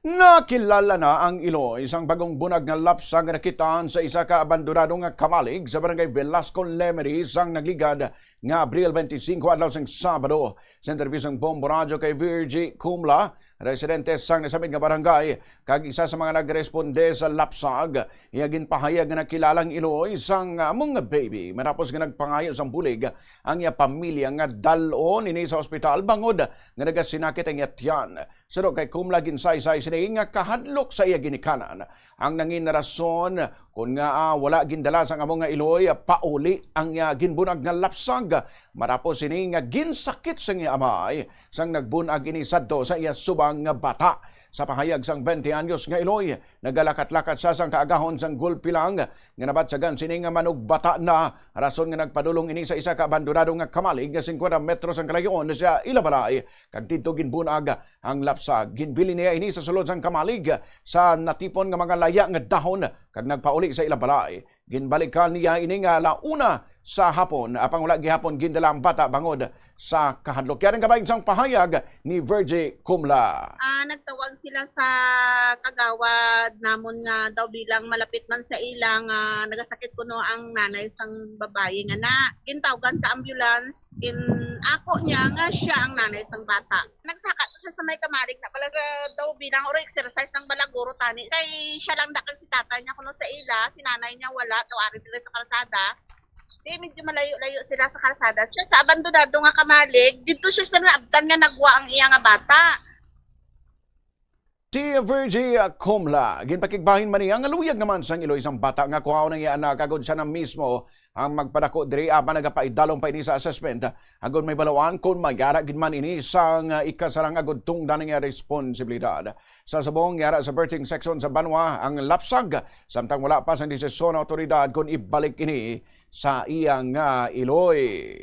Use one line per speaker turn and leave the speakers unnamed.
Nakilala na ang Iloy, isang bagong bunag na lapsang nakitaan sa isa ka abandonadong kamalig sa barangay Velasco Lemery sang nagligad nga Abril 25 adlaw sang Sabado. Sa interview ng Bombo Radio kay Virgie Cumla, residente sang nasabit nga barangay, kag isa sa mga nagresponde sa lapsag, iyagin pahayag nga nakilalang Iloy sang mga baby. Matapos nga nagpangayo sang bulig ang iya pamilya nga dalon ini sa ospital bangod nga nagasinakit ang iya tiyan. Sado kay Cumla ginsay-say sini nga kahadlok sa iya ginikanan. Ang nangin na rason kung nga wala gindala sa among nga Iloy, pauli ang ginbunag nga lapsag. Matapos sini nga ginsakit sa iya amay sang nagbunag ini sadto sa iya subang nga bata. Sa pahayag sang 20 anyos nga Iloy, nagalakat-lakat sa sang kaagahon sang gulpilang nga nabatsagan sini nga manug bata na rason nga nagpadulong ini sa isa ka abandonado nga kamalig nga 50 metros ang kalayon sa Ilabalay. Kag didto ginbunag ang lapsag. Ginbili niya ini sa sulod sang kamalig sa natipon nga mga laya nga dahon kag nagpauli sa Ilabalay. Ginbalikan niya ini nga launa sa hapon, apang wala gihapon gindala ang bata bangod sa kahadlok. Yan ang kabayin sang pahayag ni Virgie Cumla.
Nagtawag sila sa kagawad namon nga daw bilang malapit man sa ilang nagasakit kuno ang nanay sang babae nga na gintawagan ka ambulance ako niya nga siya ang nanay sang bata. Nagsaka to siya sa may kamalig na pala sa daw bilang or exercise ng balaguro tani. Kay siya lang dakal si tatay niya kuno sa ila, si nanay niya wala daw ari diri sa kalsada. Medyo malayo-layo sila sa kalsada. Siya sa abandonado nga kamalig, dito siya sa naabtan nga nagwa ang iya nga bata.
Si Virgie Cumla, ginpakigbahin man niya, nga luyag naman sang Iloy isang bata nga kuhaw ng iya anak, agod siya na mismo ang magpadako diri apan nagapaidalong pa ini sa assessment. Agod may balawaan kung magyara gid man ini sang ikasarang agod tungdan nga responsibilidad. Sa subong yara sa birthing section sa Banwa ang lapsag, samtang wala pa sang desisyon ng otoridad kung ibalik ini sa iyang Iloy.